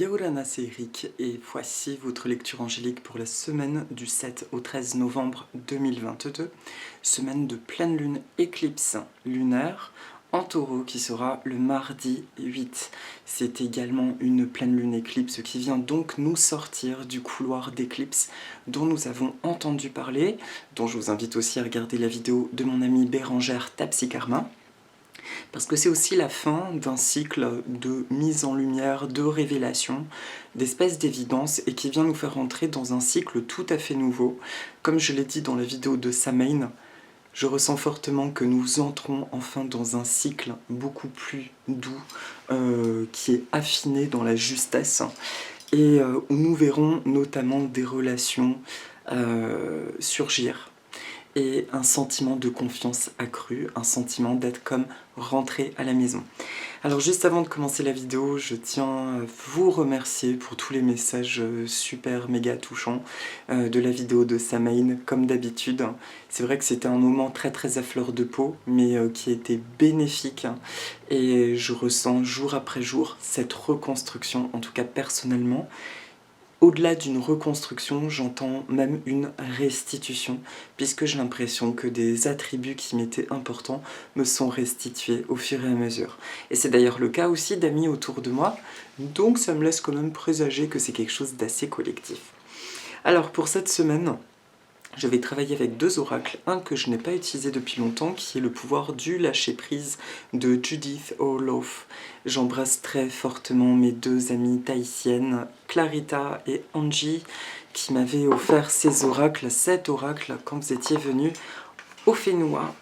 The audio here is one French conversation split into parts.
Yaorana, c'est Eric et voici votre lecture angélique pour la semaine du 7 au 13 novembre 2022, semaine de pleine lune éclipse lunaire en taureau qui sera le mardi 8. C'est également une pleine lune éclipse qui vient donc nous sortir du couloir d'éclipse dont nous avons entendu parler, dont je vous invite aussi à regarder la vidéo de mon amie Bérangère Tapsikarma. Parce que c'est aussi la fin d'un cycle de mise en lumière, de révélation, d'espèce d'évidence, et qui vient nous faire entrer dans un cycle tout à fait nouveau. Comme je l'ai dit dans la vidéo de Samhain, je ressens fortement que nous entrons enfin dans un cycle beaucoup plus doux, qui est affiné dans la justesse, et où nous verrons notamment des relations surgir. Et un sentiment de confiance accru, un sentiment d'être comme rentré à la maison. Alors juste avant de commencer la vidéo, je tiens à vous remercier pour tous les messages super méga touchants de la vidéo de Samhain, comme d'habitude. C'est vrai que c'était un moment très à fleur de peau, mais qui a été bénéfique. Et je ressens jour après jour cette reconstruction, en tout cas personnellement. Au-delà d'une reconstruction, j'entends même une restitution, puisque j'ai l'impression que des attributs qui m'étaient importants me sont restitués au fur et à mesure. Et c'est d'ailleurs le cas aussi d'amis autour de moi, donc ça me laisse quand même présager que c'est quelque chose d'assez collectif. Alors pour cette semaine, je vais travailler avec deux oracles, un que je n'ai pas utilisé depuis longtemps, qui est le pouvoir du lâcher-prise de Judith Orloff. J'embrasse très fortement mes deux amies tahitiennes, Clarita et Angie, qui m'avaient offert ces oracles, cet oracle, quand vous étiez venus au Whenua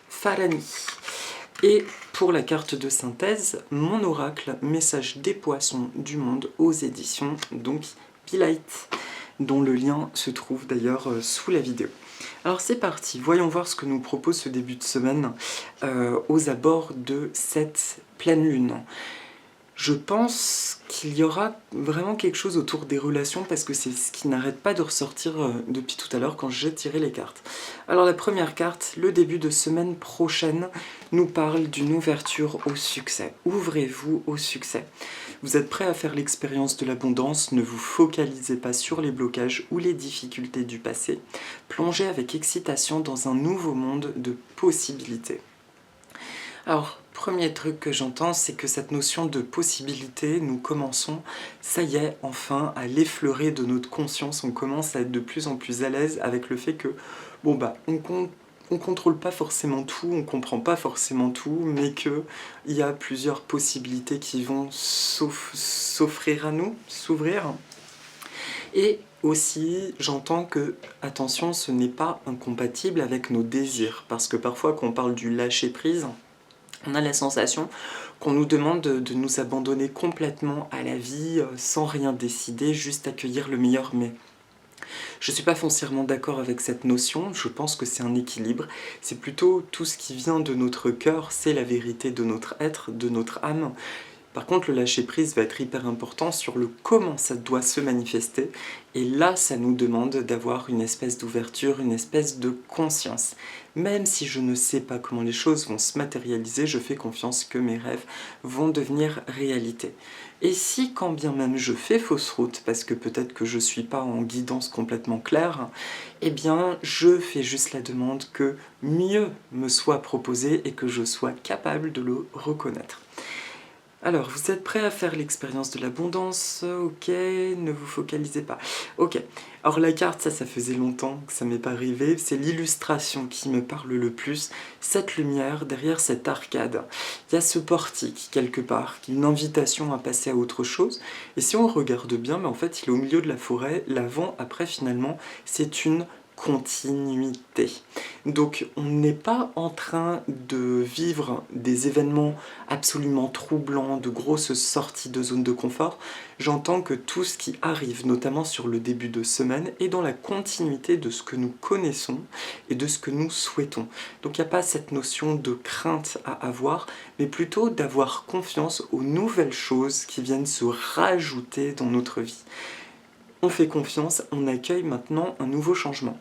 Farani. Et pour la carte de synthèse, mon oracle, Message des poissons du monde aux éditions, donc Be-Light, dont le lien se trouve d'ailleurs sous la vidéo. Alors c'est parti, voyons voir ce que nous propose ce début de semaine aux abords de cette pleine lune. Je pense qu'il y aura vraiment quelque chose autour des relations parce que c'est ce qui n'arrête pas de ressortir depuis tout à l'heure quand j'ai tiré les cartes. Alors la première carte, le début de semaine prochaine, nous parle d'une ouverture au succès. Ouvrez-vous au succès. Vous êtes prêt à faire l'expérience de l'abondance, ne vous focalisez pas sur les blocages ou les difficultés du passé. Plongez avec excitation dans un nouveau monde de possibilités. Alors, premier truc que j'entends, c'est que cette notion de possibilité, nous commençons, ça y est, enfin, à l'effleurer de notre conscience. On commence à être de plus en plus à l'aise avec le fait que, bon bah, on contrôle pas forcément tout, on comprend pas forcément tout, mais qu'il y a plusieurs possibilités qui vont s'offrir à nous, s'ouvrir. Et aussi, j'entends que, attention, ce n'est pas incompatible avec nos désirs, parce que parfois, quand on parle du lâcher-prise, on a la sensation qu'on nous demande de nous abandonner complètement à la vie, sans rien décider, juste accueillir le meilleur mais. Je ne suis pas foncièrement d'accord avec cette notion, je pense que c'est un équilibre. C'est plutôt tout ce qui vient de notre cœur, c'est la vérité de notre être, de notre âme. Par contre, le lâcher-prise va être hyper important sur le comment ça doit se manifester. Et là, ça nous demande d'avoir une espèce d'ouverture, une espèce de conscience. Même si je ne sais pas comment les choses vont se matérialiser, je fais confiance que mes rêves vont devenir réalité. Et si, quand bien même je fais fausse route, parce que peut-être que je ne suis pas en guidance complètement claire, eh bien, je fais juste la demande que mieux me soit proposé et que je sois capable de le reconnaître. Alors, vous êtes prêts à faire l'expérience de l'abondance? Ok, ne vous focalisez pas. Ok, alors la carte, ça faisait longtemps que ça m'est pas arrivé. C'est l'illustration qui me parle le plus. Cette lumière, derrière cette arcade, il y a ce portique quelque part, une invitation à passer à autre chose. Et si on regarde bien, mais en fait, il est au milieu de la forêt. L'avant, après, finalement, c'est une continuité. Donc on n'est pas en train de vivre des événements absolument troublants, de grosses sorties de zone de confort. J'entends que tout ce qui arrive, notamment sur le début de semaine, est dans la continuité de ce que nous connaissons et de ce que nous souhaitons. Donc il n'y a pas cette notion de crainte à avoir, mais plutôt d'avoir confiance aux nouvelles choses qui viennent se rajouter dans notre vie. On fait confiance, on accueille maintenant un nouveau changement.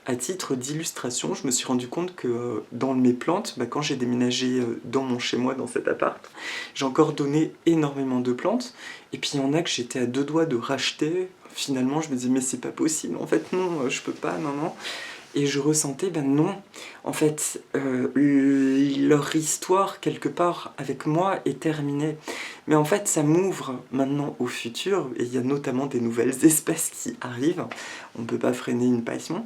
À titre d'illustration, je me suis rendu compte que dans mes plantes, quand j'ai déménagé dans mon chez-moi, dans cet appart, j'ai encore donné énormément de plantes. Et puis il y en a que j'étais à deux doigts de racheter. Finalement, je me disais, mais c'est pas possible, en fait, non, je peux pas, non, non. Et je ressentais, non, en fait, leur histoire, quelque part, avec moi, est terminée. Mais en fait, ça m'ouvre maintenant au futur, et il y a notamment des nouvelles espèces qui arrivent. On ne peut pas freiner une passion.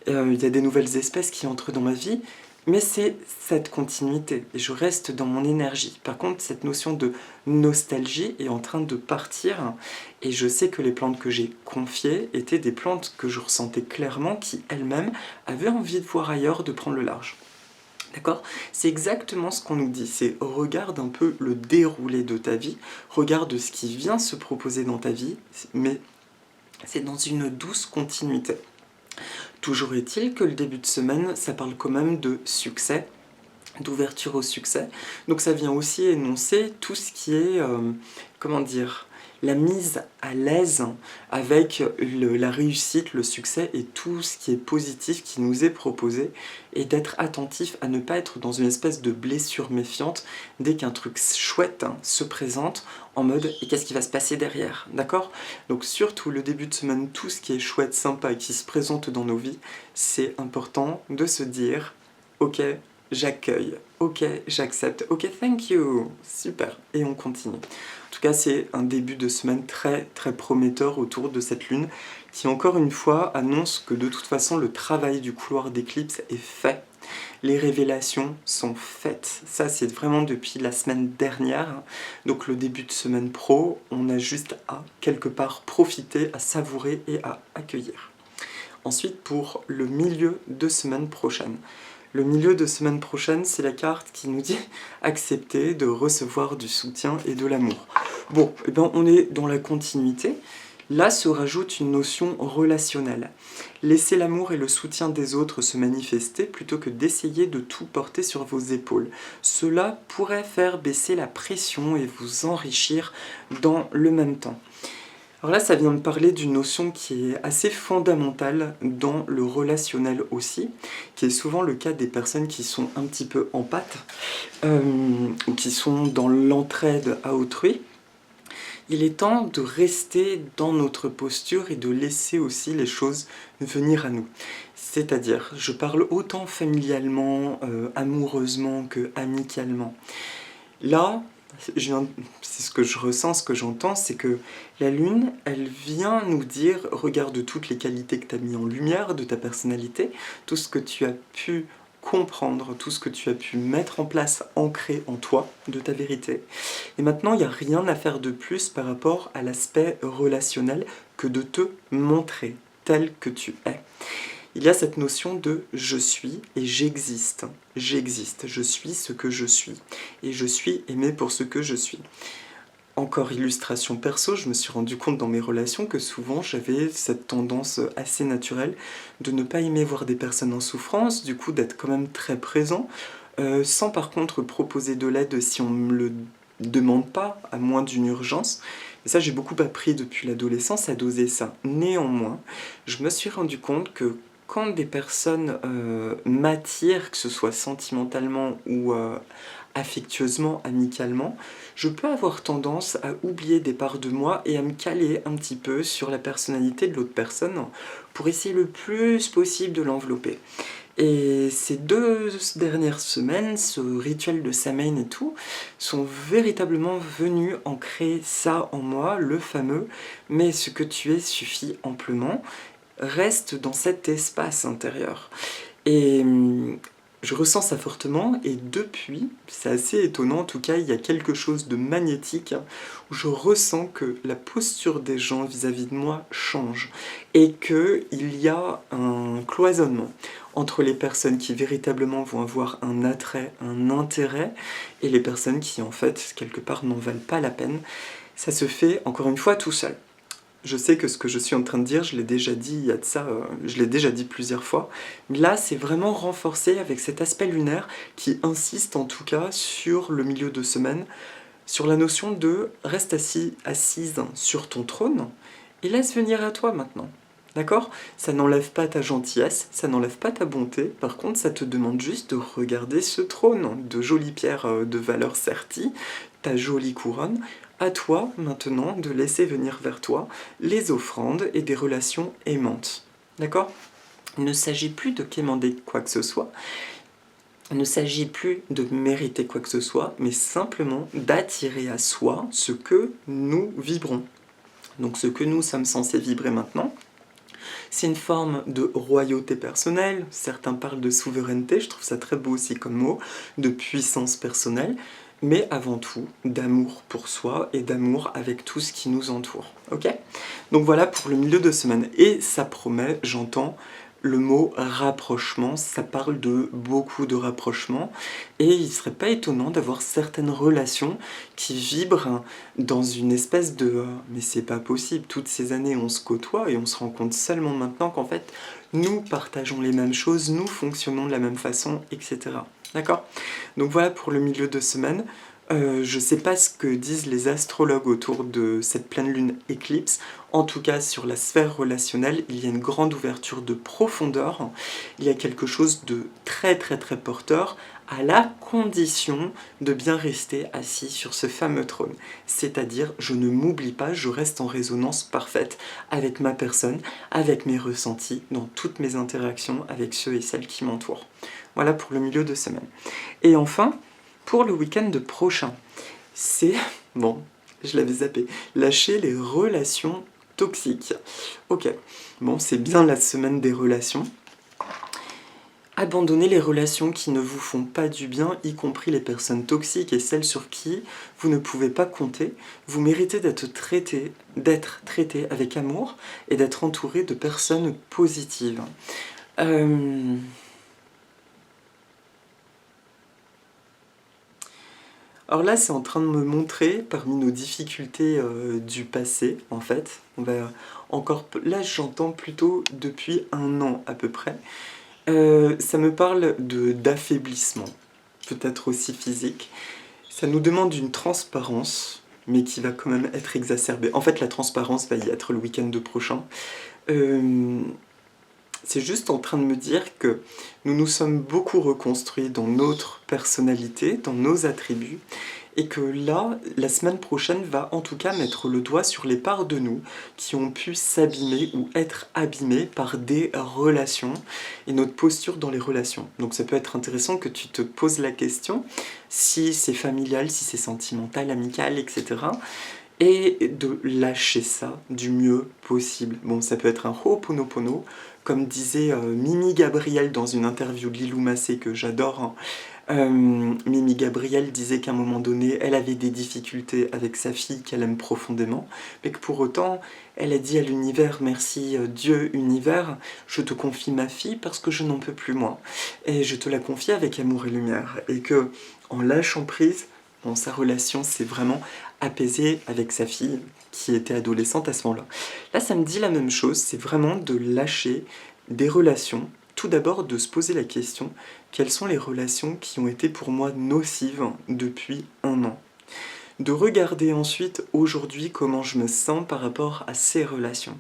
Il y a des nouvelles espèces qui entrent dans ma vie, mais c'est cette continuité, et je reste dans mon énergie. Par contre, cette notion de nostalgie est en train de partir, et je sais que les plantes que j'ai confiées étaient des plantes que je ressentais clairement, qui elles-mêmes avaient envie de voir ailleurs, de prendre le large. D'accord? C'est exactement ce qu'on nous dit, c'est regarde un peu le déroulé de ta vie, regarde ce qui vient se proposer dans ta vie, mais c'est dans une douce continuité. Toujours est-il que le début de semaine, ça parle quand même de succès, d'ouverture au succès. Donc ça vient aussi énoncer tout ce qui est, comment dire, la mise à l'aise avec la réussite, le succès et tout ce qui est positif qui nous est proposé, et d'être attentif à ne pas être dans une espèce de blessure méfiante dès qu'un truc chouette se présente, en mode « et qu'est-ce qui va se passer derrière ?» D'accord? Donc surtout le début de semaine, tout ce qui est chouette, sympa et qui se présente dans nos vies, c'est important de se dire « ok, j'accueille, ok, j'accepte, ok, thank you, super », et on continue. En tout cas, c'est un début de semaine très très prometteur autour de cette lune qui, encore une fois, annonce que de toute façon, le travail du couloir d'éclipse est fait. Les révélations sont faites. Ça, c'est vraiment depuis la semaine dernière. Donc le début de semaine pro, on a juste à, quelque part, profiter, à savourer et à accueillir. Ensuite, pour le milieu de semaine prochaine. Le milieu de semaine prochaine, c'est la carte qui nous dit accepter de recevoir du soutien et de l'amour. Bon, on est dans la continuité. Là se rajoute une notion relationnelle. Laissez l'amour et le soutien des autres se manifester plutôt que d'essayer de tout porter sur vos épaules. Cela pourrait faire baisser la pression et vous enrichir dans le même temps. Alors là, ça vient me parler d'une notion qui est assez fondamentale dans le relationnel aussi, qui est souvent le cas des personnes qui sont un petit peu en pâte, ou qui sont dans l'entraide à autrui. Il est temps de rester dans notre posture et de laisser aussi les choses venir à nous. C'est-à-dire, je parle autant familialement, amoureusement que amicalement. Là, c'est ce que je ressens, ce que j'entends, c'est que la lune, elle vient nous dire, regarde toutes les qualités que tu as mis en lumière de ta personnalité, tout ce que tu as pu comprendre, tout ce que tu as pu mettre en place, ancré en toi, de ta vérité. Et maintenant, il n'y a rien à faire de plus par rapport à l'aspect relationnel que de te montrer tel que tu es. Il y a cette notion de « je suis » et « j'existe ». J'existe, je suis ce que je suis. Et je suis aimé pour ce que je suis. Encore illustration perso, je me suis rendu compte dans mes relations que souvent j'avais cette tendance assez naturelle de ne pas aimer voir des personnes en souffrance, du coup d'être quand même très présent, sans par contre proposer de l'aide si on me le demande pas, à moins d'une urgence. Et ça, j'ai beaucoup appris depuis l'adolescence à doser ça. Néanmoins, je me suis rendu compte que quand des personnes m'attirent, que ce soit sentimentalement ou affectueusement, amicalement, je peux avoir tendance à oublier des parts de moi et à me caler un petit peu sur la personnalité de l'autre personne pour essayer le plus possible de l'envelopper. Et ces 2 dernières semaines, ce rituel de Samhain et tout, sont véritablement venus ancrer ça en moi, le fameux « mais ce que tu es suffit amplement », reste dans cet espace intérieur. Et je ressens ça fortement, et depuis, c'est assez étonnant, en tout cas, il y a quelque chose de magnétique, où je ressens que la posture des gens vis-à-vis de moi change, et qu'il y a un cloisonnement entre les personnes qui véritablement vont avoir un attrait, un intérêt, et les personnes qui, en fait, quelque part, n'en valent pas la peine. Ça se fait, encore une fois, tout seul. Je sais que ce que je suis en train de dire, je l'ai déjà dit il y a de ça, je l'ai déjà dit plusieurs fois, mais là c'est vraiment renforcé avec cet aspect lunaire qui insiste en tout cas sur le milieu de semaine, sur la notion de reste assise sur ton trône et laisse venir à toi maintenant. D'accord? Ça n'enlève pas ta gentillesse, ça n'enlève pas ta bonté, par contre ça te demande juste de regarder ce trône de jolies pierres de valeur sertie, ta jolie couronne. À toi maintenant de laisser venir vers toi les offrandes et des relations aimantes. D'accord? Il ne s'agit plus de quémander quoi que ce soit, il ne s'agit plus de mériter quoi que ce soit, mais simplement d'attirer à soi ce que nous vibrons. Donc ce que nous sommes censés vibrer maintenant, c'est une forme de royauté personnelle, certains parlent de souveraineté, je trouve ça très beau aussi comme mot, de puissance personnelle, mais avant tout d'amour pour soi et d'amour avec tout ce qui nous entoure. Ok? Donc voilà pour le milieu de semaine. Et ça promet, j'entends, le mot rapprochement, ça parle de beaucoup de rapprochements, et il ne serait pas étonnant d'avoir certaines relations qui vibrent dans une espèce de mais c'est pas possible, toutes ces années on se côtoie et on se rend compte seulement maintenant qu'en fait nous partageons les mêmes choses, nous fonctionnons de la même façon, etc. D'accord? Donc voilà pour le milieu de semaine. Je ne sais pas ce que disent les astrologues autour de cette pleine lune éclipse. En tout cas, sur la sphère relationnelle, il y a une grande ouverture de profondeur. Il y a quelque chose de très très très porteur, à la condition de bien rester assis sur ce fameux trône. C'est-à-dire, je ne m'oublie pas, je reste en résonance parfaite avec ma personne, avec mes ressentis, dans toutes mes interactions avec ceux et celles qui m'entourent. Voilà pour le milieu de semaine. Et enfin, pour le week-end prochain, c'est, bon, je l'avais zappé, lâcher les relations toxiques. Ok, bon, c'est bien la semaine des relations. Abandonnez les relations qui ne vous font pas du bien, y compris les personnes toxiques et celles sur qui vous ne pouvez pas compter. Vous méritez d'être traité avec amour et d'être entouré de personnes positives. Alors là, c'est en train de me montrer, parmi nos difficultés du passé, en fait, là j'entends plutôt depuis 1 an à peu près, ça me parle d'affaiblissement, peut-être aussi physique. Ça nous demande une transparence, mais qui va quand même être exacerbée. En fait, la transparence va y être le week-end prochain. C'est juste en train de me dire que nous nous sommes beaucoup reconstruits dans notre personnalité, dans nos attributs, et que là, la semaine prochaine va en tout cas mettre le doigt sur les parts de nous qui ont pu s'abîmer ou être abîmées par des relations et notre posture dans les relations. Donc ça peut être intéressant que tu te poses la question si c'est familial, si c'est sentimental, amical, etc. Et de lâcher ça du mieux possible. Bon, ça peut être un ho'oponopono, comme disait Mimi Gabriel dans une interview de Lilou Massé que j'adore. Mimi Gabriel disait qu'à un moment donné, elle avait des difficultés avec sa fille qu'elle aime profondément, mais que pour autant, elle a dit à l'univers, merci Dieu univers, je te confie ma fille parce que je n'en peux plus moi. Et je te la confie avec amour et lumière. Et que, en lâchant prise, bon, sa relation s'est vraiment apaisée avec sa fille qui était adolescente à ce moment-là. Là, ça me dit la même chose, c'est vraiment de lâcher des relations. Tout d'abord, de se poser la question, quelles sont les relations qui ont été pour moi nocives depuis 1 an? De regarder ensuite, aujourd'hui, comment je me sens par rapport à ces relations.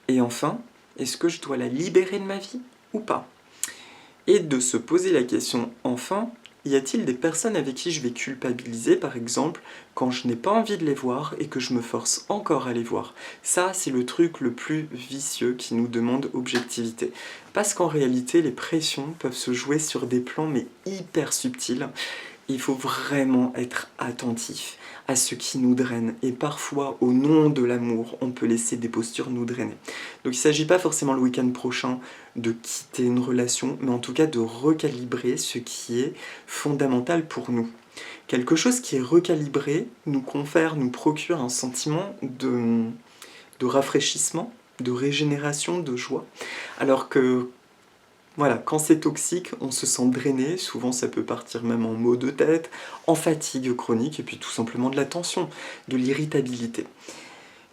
Et enfin, est-ce que je dois la libérer de ma vie ou pas? Et de se poser la question, enfin, y a-t-il des personnes avec qui je vais culpabiliser, par exemple, quand je n'ai pas envie de les voir et que je me force encore à les voir? Ça, c'est le truc le plus vicieux qui nous demande objectivité. Parce qu'en réalité, les pressions peuvent se jouer sur des plans mais hyper subtils. Il faut vraiment être attentif à ce qui nous draine. Et parfois, au nom de l'amour, on peut laisser des postures nous drainer. Donc il ne s'agit pas forcément le week-end prochain de quitter une relation, mais en tout cas de recalibrer ce qui est fondamental pour nous. Quelque chose qui est recalibré nous confère, nous procure un sentiment de rafraîchissement, de régénération, de joie. Alors que voilà, quand c'est toxique, on se sent drainé, souvent ça peut partir même en maux de tête, en fatigue chronique, et puis tout simplement de la tension, de l'irritabilité.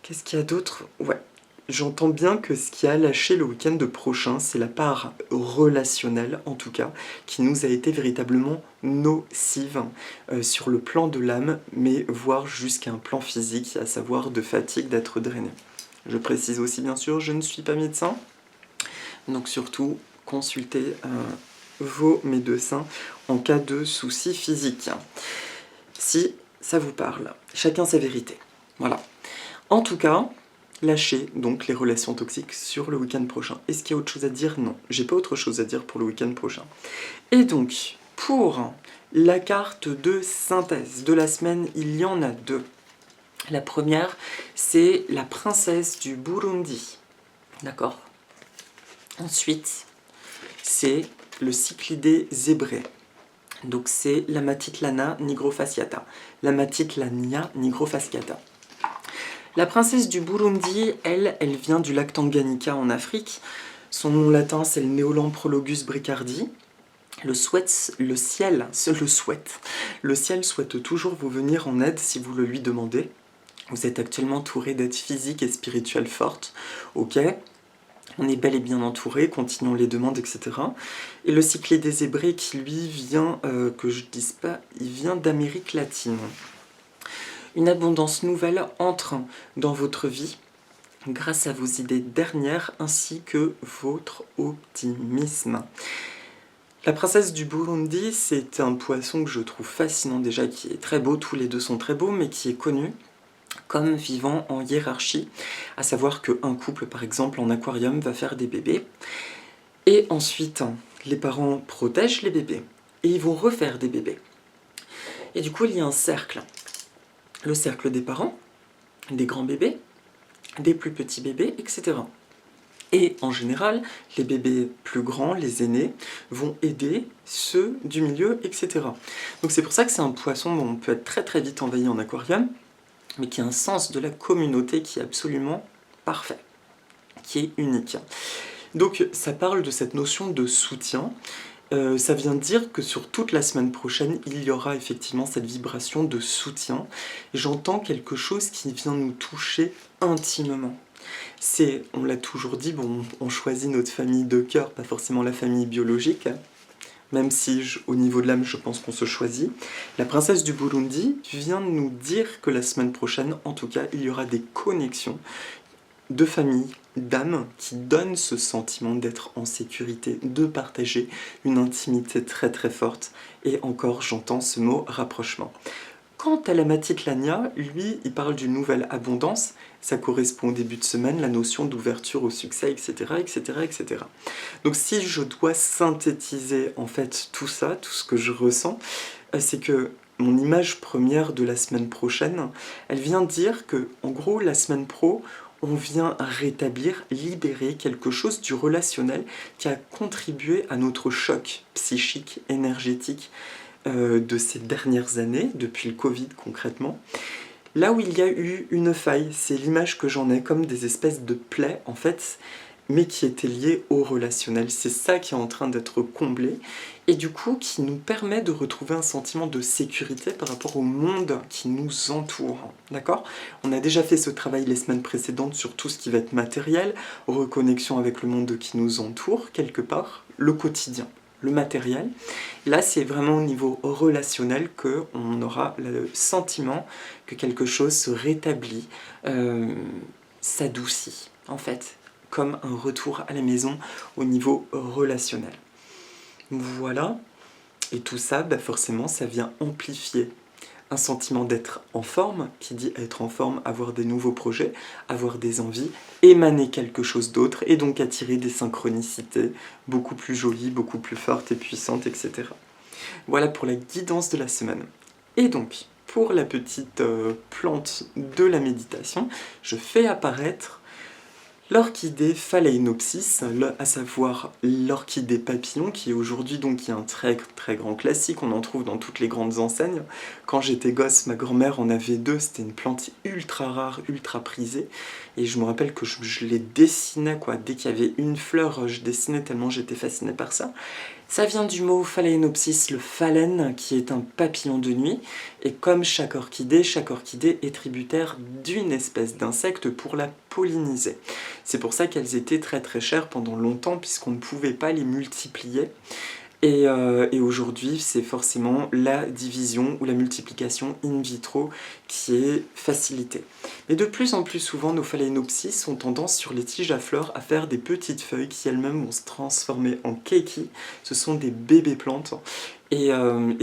Qu'est-ce qu'il y a d'autre? Ouais, j'entends bien que ce qui a lâché le week-end prochain, c'est la part relationnelle, en tout cas, qui nous a été véritablement nocive sur le plan de l'âme, mais voire jusqu'à un plan physique, à savoir de fatigue, d'être drainé. Je précise aussi bien sûr, je ne suis pas médecin, donc surtout consultez vos médecins en cas de soucis physiques. Si ça vous parle, chacun sa vérité. Voilà. En tout cas, lâchez donc les relations toxiques sur le week-end prochain. Est-ce qu'il y a autre chose à dire? Non, j'ai pas autre chose à dire pour le week-end prochain. Et donc, pour la carte de synthèse de la semaine, il y en a deux. La première, c'est la princesse du Burundi. D'accord? Ensuite, c'est le cyclidé zébré. Donc c'est la Matitlana nigrofasciata. La Matitlania nigrofasciata. La princesse du Burundi, elle vient du lac Tanganyika en Afrique. Son nom latin, c'est le Neolamprologus bricardi. Le ciel souhaite toujours vous venir en aide si vous le lui demandez. Vous êtes actuellement entouré d'aides physiques et spirituelles fortes. Ok, on est bel et bien entouré, continuons les demandes, etc. Et le cyclidé zébré qui lui vient, que je dise pas, il vient d'Amérique latine. Une abondance nouvelle entre dans votre vie grâce à vos idées dernières ainsi que votre optimisme. La princesse du Burundi, c'est un poisson que je trouve fascinant déjà, qui est très beau, tous les deux sont très beaux, mais qui est connu comme vivant en hiérarchie, à savoir qu'un couple, par exemple, en aquarium, va faire des bébés, et ensuite, les parents protègent les bébés, et ils vont refaire des bébés. Et du coup, il y a un cercle. Le cercle des parents, des grands bébés, des plus petits bébés, etc. Et en général, les bébés plus grands, les aînés, vont aider ceux du milieu, etc. Donc c'est pour ça que c'est un poisson dont on peut être très très vite envahi en aquarium, mais qui a un sens de la communauté qui est absolument parfait, qui est unique. Donc ça parle de cette notion de soutien. Ça vient dire que sur toute la semaine prochaine, il y aura effectivement cette vibration de soutien. J'entends quelque chose qui vient nous toucher intimement. C'est, on l'a toujours dit, bon, on choisit notre famille de cœur, pas forcément la famille biologique, même si au niveau de l'âme, je pense qu'on se choisit. La princesse du Burundi vient nous dire que la semaine prochaine, en tout cas, il y aura des connexions de famille, d'âme, qui donnent ce sentiment d'être en sécurité, de partager une intimité très très forte. Et encore, j'entends ce mot rapprochement. Quant à la Matitlania, lui, il parle d'une nouvelle abondance. Ça correspond au début de semaine, la notion d'ouverture au succès, etc., etc., etc. Donc si je dois synthétiser en fait tout ça, tout ce que je ressens, c'est que mon image première de la semaine prochaine, elle vient dire que, en gros, la semaine pro, on vient rétablir, libérer quelque chose du relationnel qui a contribué à notre choc psychique, énergétique, de ces dernières années, depuis le Covid concrètement. Là où il y a eu une faille, c'est l'image que j'en ai comme des espèces de plaies en fait, mais qui étaient liées au relationnel. C'est ça qui est en train d'être comblé, et du coup qui nous permet de retrouver un sentiment de sécurité par rapport au monde qui nous entoure. D'accord? On a déjà fait ce travail les semaines précédentes sur tout ce qui va être matériel, reconnexion avec le monde qui nous entoure, quelque part, le quotidien. Le matériel. Là, c'est vraiment au niveau relationnel qu'on aura le sentiment que quelque chose se rétablit, s'adoucit, en fait, comme un retour à la maison au niveau relationnel. Voilà, et tout ça, bah forcément, ça vient amplifier un sentiment d'être en forme, qui dit être en forme, avoir des nouveaux projets, avoir des envies, émaner quelque chose d'autre, et donc attirer des synchronicités beaucoup plus jolies, beaucoup plus fortes et puissantes, etc. Voilà pour la guidance de la semaine. Et donc, pour la petite plante de la méditation, je fais apparaître l'orchidée Phalaenopsis, à savoir l'orchidée papillon, qui est aujourd'hui donc un très très grand classique, on en trouve dans toutes les grandes enseignes. Quand j'étais gosse, ma grand-mère en avait deux, c'était une plante ultra rare, ultra prisée, et je me rappelle que je les dessinais, quoi. Dès qu'il y avait une fleur, je dessinais tellement j'étais fascinée par ça. Ça vient du mot Phalaenopsis, le phalène, qui est un papillon de nuit, et comme chaque orchidée est tributaire d'une espèce d'insecte pour la polliniser. C'est pour ça qu'elles étaient très très chères pendant longtemps, puisqu'on ne pouvait pas les multiplier. Et aujourd'hui, c'est forcément la division ou la multiplication in vitro qui est facilitée. Mais de plus en plus souvent, nos phalaenopsis ont tendance sur les tiges à fleurs à faire des petites feuilles qui elles-mêmes vont se transformer en keiki. Ce sont des bébés plantes. Et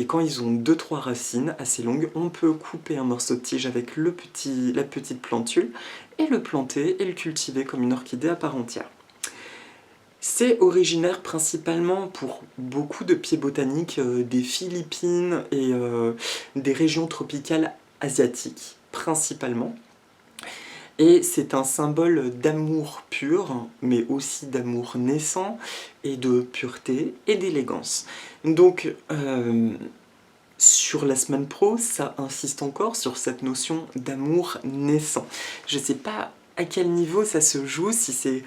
quand ils ont 2-3 racines assez longues, on peut couper un morceau de tige avec la petite plantule et le planter et le cultiver comme une orchidée à part entière. C'est originaire principalement pour beaucoup de pieds botaniques des Philippines et des régions tropicales asiatiques, principalement. Et c'est un symbole d'amour pur, mais aussi d'amour naissant, et de pureté et d'élégance. Donc, sur la semaine pro, ça insiste encore sur cette notion d'amour naissant. Je ne sais pas à quel niveau ça se joue, si c'est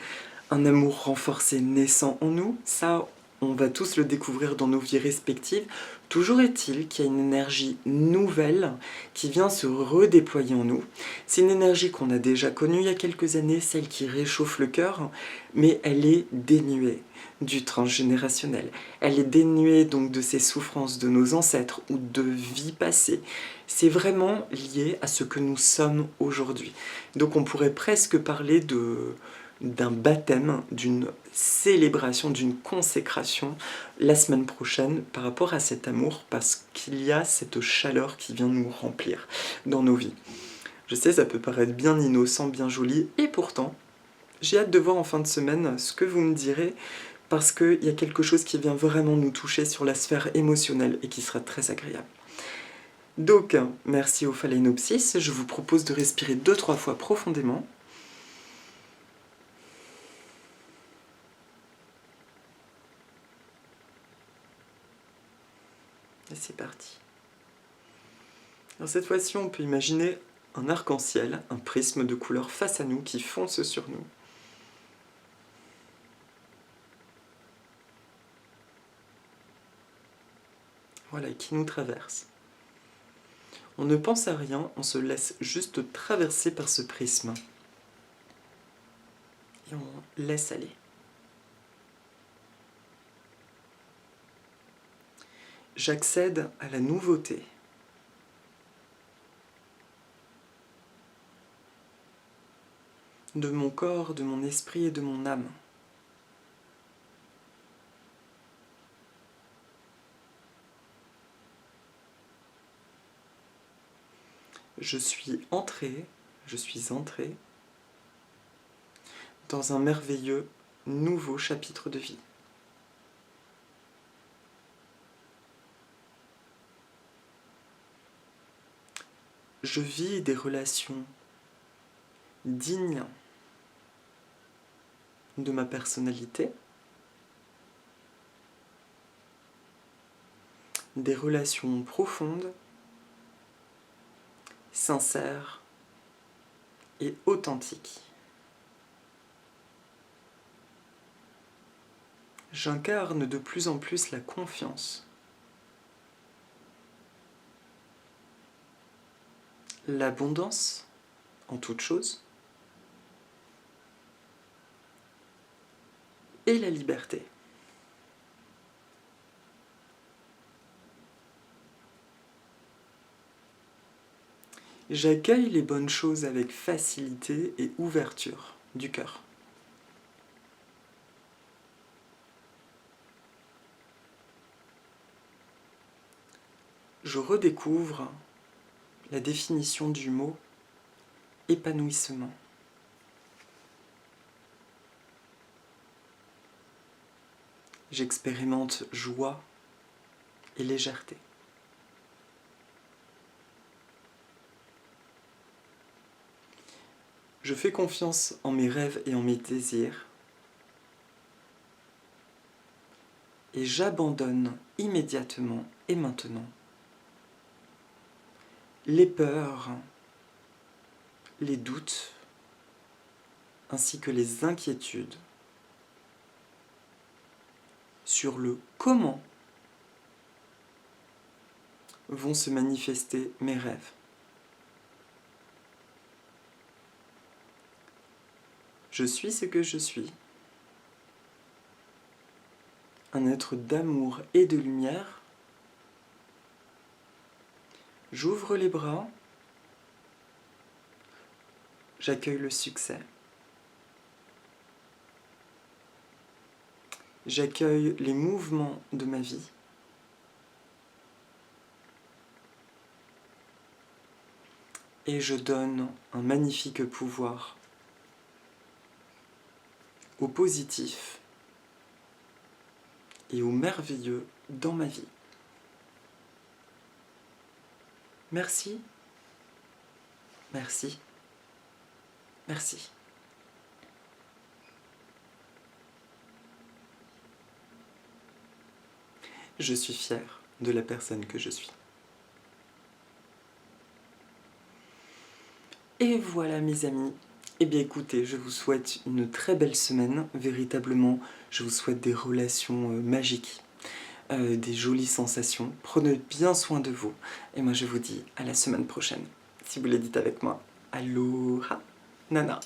un amour renforcé naissant en nous, ça on va tous le découvrir dans nos vies respectives. Toujours est-il qu'il y a une énergie nouvelle qui vient se redéployer en nous. C'est une énergie qu'on a déjà connue il y a quelques années, celle qui réchauffe le cœur, mais elle est dénuée du transgénérationnel. Elle est dénuée donc de ces souffrances de nos ancêtres ou de vies passées. C'est vraiment lié à ce que nous sommes aujourd'hui. Donc on pourrait presque parler d'un baptême, d'une célébration, d'une consécration la semaine prochaine par rapport à cet amour, parce qu'il y a cette chaleur qui vient nous remplir dans nos vies. Je sais, ça peut paraître bien innocent, bien joli, et pourtant, j'ai hâte de voir en fin de semaine ce que vous me direz, parce qu'il y a quelque chose qui vient vraiment nous toucher sur la sphère émotionnelle et qui sera très agréable. Donc, merci au phalaenopsis, je vous propose de respirer 2-3 fois profondément. Et c'est parti. Alors cette fois-ci, on peut imaginer un arc-en-ciel, un prisme de couleurs face à nous qui fonce sur nous. Voilà, qui nous traverse. On ne pense à rien, on se laisse juste traverser par ce prisme. Et on laisse aller. J'accède à la nouveauté. De mon corps, de mon esprit et de mon âme. Je suis entré dans un merveilleux nouveau chapitre de vie. Je vis des relations dignes de ma personnalité, des relations profondes, sincères et authentiques. J'incarne de plus en plus la confiance, l'abondance en toute chose et la liberté. J'accueille les bonnes choses avec facilité et ouverture du cœur. Je redécouvre la définition du mot épanouissement. J'expérimente joie et légèreté. Je fais confiance en mes rêves et en mes désirs. Et j'abandonne immédiatement et maintenant les peurs, les doutes, ainsi que les inquiétudes sur le comment vont se manifester mes rêves. Je suis ce que je suis. un être d'amour et de lumière. J'ouvre les bras, j'accueille le succès. J'accueille les mouvements de ma vie. Et je donne un magnifique pouvoir au positif et au merveilleux dans ma vie. Merci, merci, merci. Je suis fière de la personne que je suis. Et voilà mes amis, eh bien écoutez, je vous souhaite une très belle semaine, véritablement, je vous souhaite des relations magiques, des jolies sensations, prenez bien soin de vous, et moi je vous dis à la semaine prochaine. Si vous les dites avec moi, aloha, nana.